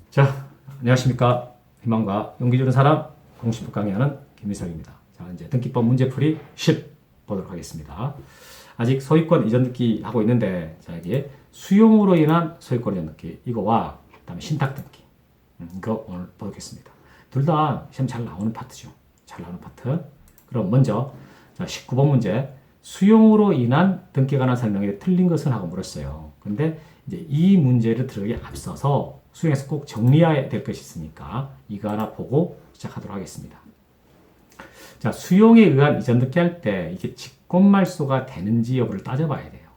자, 안녕하십니까. 희망과 용기 주는 사람 공식법 강의하는 김미성입니다. 자, 이제 등기법 문제풀이 10 보도록 하겠습니다. 아직 소유권 이전 등기 하고 있는데, 자, 여기에 수용으로 인한 소유권 이전 등기, 이거와 그다음에 신탁 등기, 이거 오늘 보겠습니다. 둘 다 시험 잘 나오는 파트죠. 잘 나오는 파트. 그럼 먼저, 자, 19번 문제. 수용으로 인한 등기에 관한 설명이 틀린 것은 하고 물었어요. 근데 이제 이 문제를 들어가기 앞서서 수용에서 꼭 정리해야 될 것이 있으니까 이거 하나 보고 시작하도록 하겠습니다. 자, 수용에 의한 이전 등기 할 때 이게 직권말소가 되는지 여부를 따져봐야 돼요.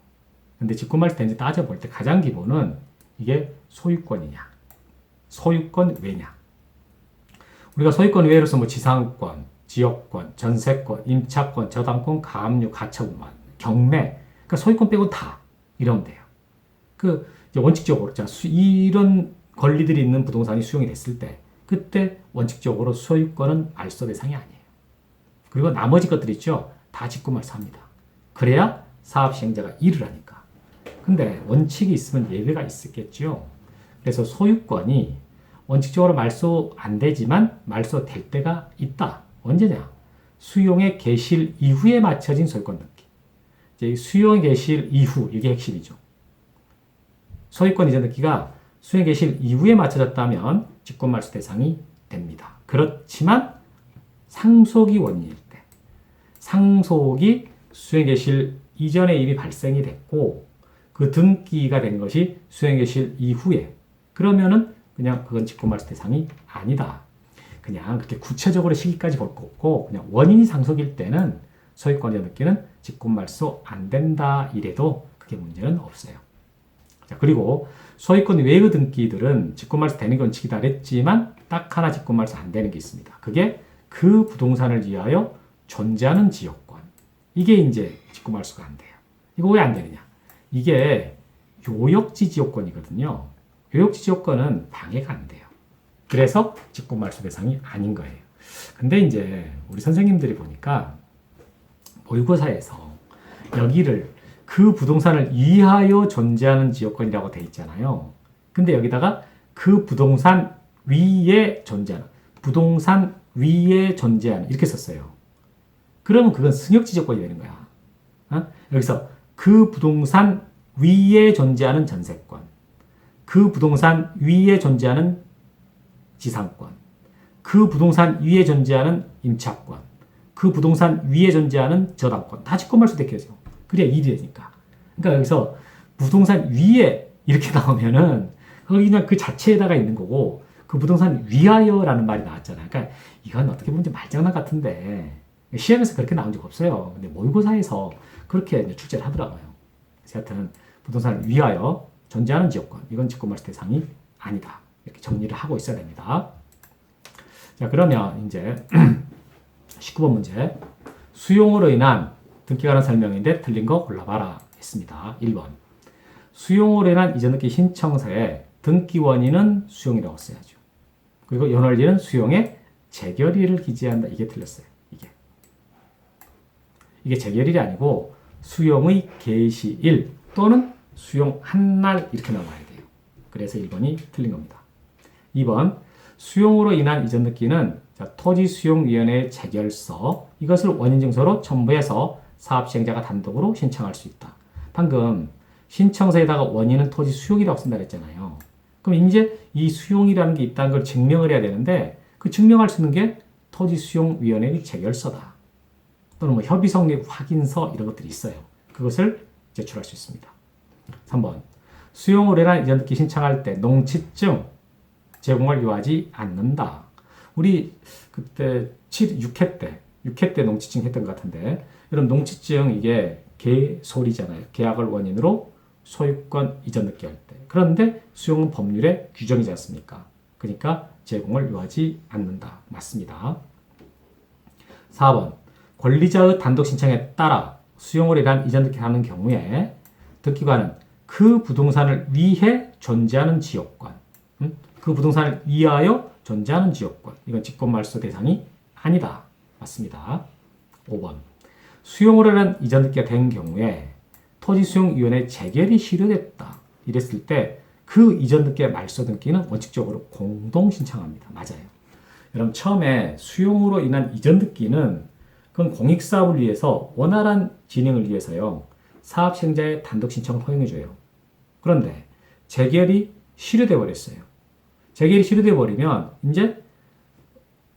근데 직권말소 되는지 따져볼 때 가장 기본은 이게 소유권이냐, 소유권 외냐. 우리가 소유권 외로서 뭐 지상권, 지역권, 전세권, 임차권, 저당권, 가압류, 가처분, 경매, 그러니까 소유권 빼고 다 이러면 돼요. 그 원칙적으로 자 이런 권리들이 있는 부동산이 수용이 됐을 때 그때 원칙적으로 소유권은 말소 대상이 아니에요. 그리고 나머지 것들 있죠. 다 직권말소합니다. 그래야 사업 시행자가 일을 하니까. 근데 원칙이 있으면 예외가 있겠죠. 그래서 소유권이 원칙적으로 말소 안 되지만 말소 될 때가 있다. 언제냐? 수용의 개시일 이후에 맞춰진 소유권 등기. 이제 수용 개시일 이후 이게 핵심이죠. 소유권 이전 등기가 수용 개시일 이후에 맞춰졌다면 직권말소 대상이 됩니다. 그렇지만 상속이 원인일 때, 상속이 수용 개시일 이전에 이미 발생이 됐고 그 등기가 된 것이 수용 개시일 이후에 그러면은 그냥 그건 직권말소 대상이 아니다. 그냥 그렇게 구체적으로 시기까지 볼 거 없고 그냥 원인이 상속일 때는 소유권 이전 등기는 직권말소 안 된다 이래도 그게 문제는 없어요. 자, 그리고 소유권 외의 등기들은 직권말소 되는 게 원칙이다 그랬지만 딱 하나 직권말소 안 되는 게 있습니다. 그게 그 부동산을 위하여 존재하는 지역권. 이게 이제 직권말소가 안 돼요. 이거 왜 안 되느냐? 이게 요역지 지역권이거든요. 요역지 지역권은 방해가 안 돼요. 그래서 직권말소 대상이 아닌 거예요. 근데 이제 우리 선생님들이 보니까 모의고사에서 여기를 그 부동산을 위하여 존재하는 지역권이라고 돼 있잖아요. 근데 여기다가 그 부동산 위에 존재하는, 부동산 위에 존재하는 이렇게 썼어요. 그러면 그건 승역지 지역권이 되는 거야. 여기서 그 부동산 위에 존재하는 전세권, 그 부동산 위에 존재하는 지상권, 그 부동산 위에 존재하는 임차권, 그 부동산 위에 존재하는 저당권 다 직권말소 되겠죠. 그래야 일이 되니까. 그러니까 여기서 부동산 위에 이렇게 나오면은 거기 그냥 그 자체에다가 있는 거고 그 부동산 위하여라는 말이 나왔잖아요. 그러니까 이건 어떻게 보면 좀 말장난 같은데 시험에서 그렇게 나온 적 없어요. 근데 모의고사에서 그렇게 출제를 하더라고요. 그래서 하여튼 부동산을 위하여 존재하는 지역권 이건 직권말소 대상이 아니다. 이렇게 정리를 하고 있어야 됩니다. 자, 그러면 이제 19번 문제. 수용으로 인한 등기에 관한 설명인데 틀린 거 골라봐라 했습니다. 1번. 수용으로 인한 이전 등기 신청서에 등기 원인은 수용이라고 써야죠. 그리고 연월일은 수용의 재결일을 기재한다. 이게 틀렸어요. 이게 재결일이 아니고 수용의 개시일 또는 수용 한날 이렇게 나와야 돼요. 그래서 1번이 틀린 겁니다. 2번. 수용으로 인한 이전 등기는 토지수용위원회의 재결서 이것을 원인증서로 첨부해서 사업시행자가 단독으로 신청할 수 있다. 방금 신청서에다가 원인은 토지 수용이라고 쓴다 그랬잖아요. 그럼 이제 이 수용이라는 게 있다는 걸 증명을 해야 되는데 그 증명할 수 있는 게 토지수용위원회의 재결서다. 또는 뭐 협의성립 확인서 이런 것들이 있어요. 그것을 제출할 수 있습니다. 3번. 수용으로 인한 이전 등기 신청할 때 농지증 제공을 요하지 않는다. 우리 그때 6회 때 농지증 했던 것 같은데 여러분 농지증 이게 개소리잖아요. 계약을 원인으로 소유권 이전 등기 할 때. 그런데 수용은 법률에 규정이지 않습니까? 그러니까 제공을 요하지 않는다. 맞습니다. 4번. 권리자의 단독 신청에 따라 수용을 인한 이전 등기를 하는 경우에 등기관은 그 부동산을 위해 존재하는 지역권, 그 부동산을 위하여 존재하는 지역권, 이건 직권말소 대상이 아니다. 맞습니다. 5번. 수용으로 인한 이전 등기가 된 경우에 토지수용위원회 재결이 실효됐다. 이랬을 때 그 이전 등기의 말소 등기는 원칙적으로 공동 신청합니다. 맞아요. 여러분 처음에 수용으로 인한 이전 등기는 그건 공익사업을 위해서 원활한 진행을 위해서요. 사업 시행자의 단독 신청을 허용해줘요. 그런데 재결이 실효돼 버렸어요. 재결이 실효돼 버리면 이제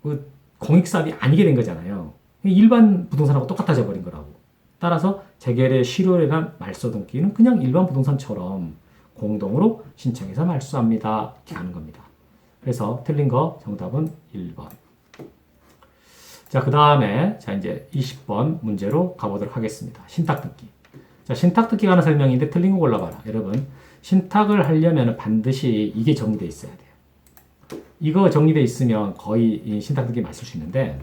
그 공익사업이 아니게 된 거잖아요. 일반 부동산하고 똑같아져 버린 거라고. 따라서 재결의 실효에 대한 말소 등기는 그냥 일반 부동산처럼 공동으로 신청해서 말소합니다. 이렇게 하는 겁니다. 그래서 틀린 거 정답은 1번. 자, 그 다음에 자 이제 20번 문제로 가보도록 하겠습니다. 신탁 등기. 자, 신탁 등기가 하는 설명인데 틀린 거 골라봐라. 여러분, 신탁을 하려면 반드시 이게 정리되어 있어야 돼요. 이거 정리되어 있으면 거의 이 신탁 등기 맞을 수 있는데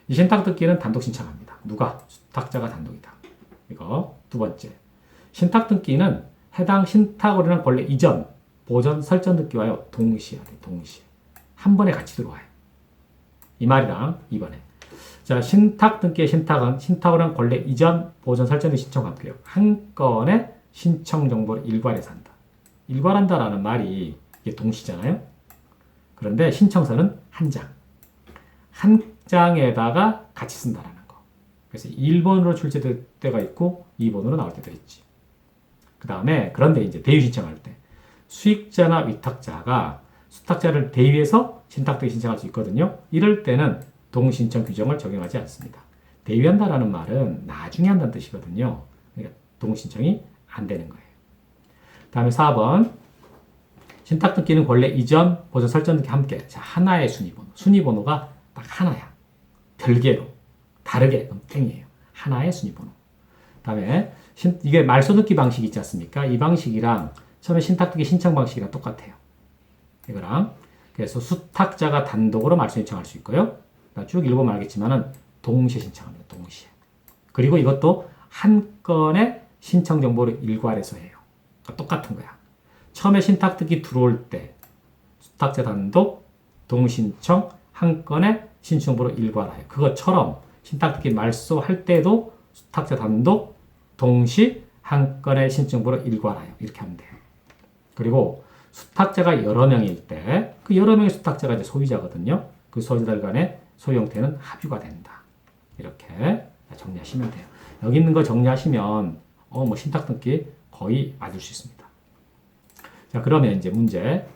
이 신탁 등기는 단독 신청합니다. 누가? 수탁자가 단독이다. 이거 두 번째. 신탁 등기는 해당 신탁으로 인한 권리 이전, 보전, 설정 등기와요. 동시에 해야 돼요. 동시에. 한 번에 같이 들어와요. 이 말이랑 이번에. 자, 신탁 등기의 신탁은 신탁으로 한 권리 이전, 보전, 설정 등 신청과 함께요. 한 건의 신청 정보를 일괄해서 한다. 일괄한다라는 말이 이게 동시잖아요. 그런데 신청서는 한 장. 한 장에다가 같이 쓴다라는 거. 그래서 1번으로 출제될 때가 있고 2번으로 나올 때도 있지. 그 다음에 그런데 이제 대위 신청할 때 수익자나 위탁자가 수탁자를 대위해서 신탁 등기 신청할 수 있거든요. 이럴 때는 동신청 규정을 적용하지 않습니다. 대위한다라는 말은 나중에 한다는 뜻이거든요. 그러니까 동신청이 안 되는 거예요. 다음에 4번. 신탁 등기는 권리 이전, 보전, 설정 등기 함께. 자, 하나의 순위번호. 순위번호가 딱 하나야. 별개로. 다르게. 그럼 땡이에요. 하나의 순위번호. 다음에 이게 말소 등기 방식이 있지 않습니까? 이 방식이랑 처음에 신탁 등기 신청 방식이랑 똑같아요. 이거랑. 그래서 수탁자가 단독으로 말소 신청할 수 있고요. 쭉 읽어보면 알겠지만은 동시에 신청합니다. 동시에. 그리고 이것도 한 건의 신청 정보를 일괄해서 해요. 그러니까 똑같은 거야. 처음에 신탁 등기 들어올 때 수탁자 단독, 동신청, 한 건의 신청 정보를 일괄해요. 그것처럼 신탁 등기 말소할 때도 수탁자 단독, 동시, 한 건의 신청 정보를 일괄해요. 이렇게 하면 돼요. 그리고 수탁자가 여러 명일 때 그 여러 명의 수탁자가 이제 소유자거든요. 그 소유자들 간의 소유 형태는 합유가 된다. 이렇게 정리하시면 돼요. 여기 있는 거 정리하시면 뭐 신탁 등기 거의 맞을 수 있습니다. 자, 그러면 이제 문제.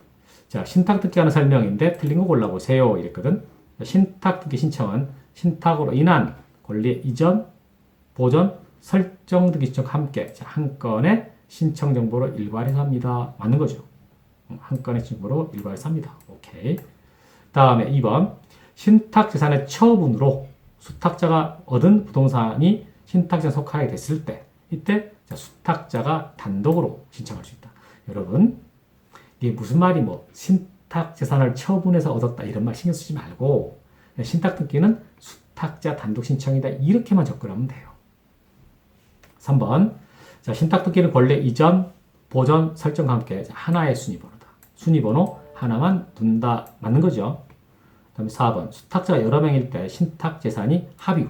자, 신탁 등기하는 설명인데 틀린 거 골라보세요. 이랬거든. 신탁 등기 신청은 신탁으로 인한 권리 이전, 보전, 설정 등기 신청 함께 한 건의 신청 정보를 일괄해서 합니다. 맞는 거죠. 한 건의 정보로 일괄해서 합니다. 오케이. 다음에 2번. 신탁 재산의 처분으로 수탁자가 얻은 부동산이 신탁자에 속하게 됐을 때 이때 수탁자가 단독으로 신청할 수 있다. 여러분, 이게 무슨 말이 신탁 재산을 처분해서 얻었다 이런 말 신경 쓰지 말고 신탁 등기는 수탁자 단독 신청이다 이렇게만 접근하면 돼요. 3번. 자, 신탁 등기는 권리 이전, 보전, 설정과 함께 하나의 순위번호다. 순위번호 하나만 둔다. 맞는 거죠. 다음에 4번. 수탁자가 여러 명일 때 신탁 재산이 합유.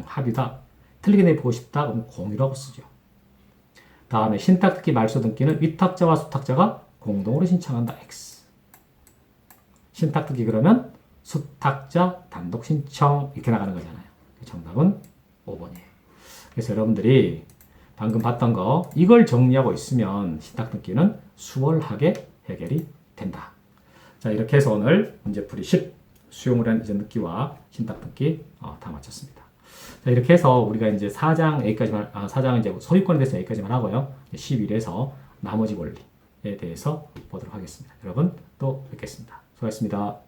합유다. 틀리게 내보고 싶다. 그럼 공유라고 쓰죠. 다음에 신탁 등기 말소 등기는 위탁자와 수탁자가 공동으로 신청한다. X. 신탁 등기 그러면 수탁자 단독 신청 이렇게 나가는 거잖아요. 정답은 5번이에요. 그래서 여러분들이 방금 봤던 거 이걸 정리하고 있으면 신탁 등기는 수월하게 해결이 된다. 자, 이렇게 해서 오늘 문제풀이 10 수용을 한 이전 등기와 신탁 등기 다 마쳤습니다. 자, 이렇게 해서 우리가 이제 4장 여기까지만 4장은 이제 소유권에 대해서 여기까지만 하고요. 11에서 나머지 권리에 대해서 보도록 하겠습니다. 여러분 또 뵙겠습니다. 수고하셨습니다.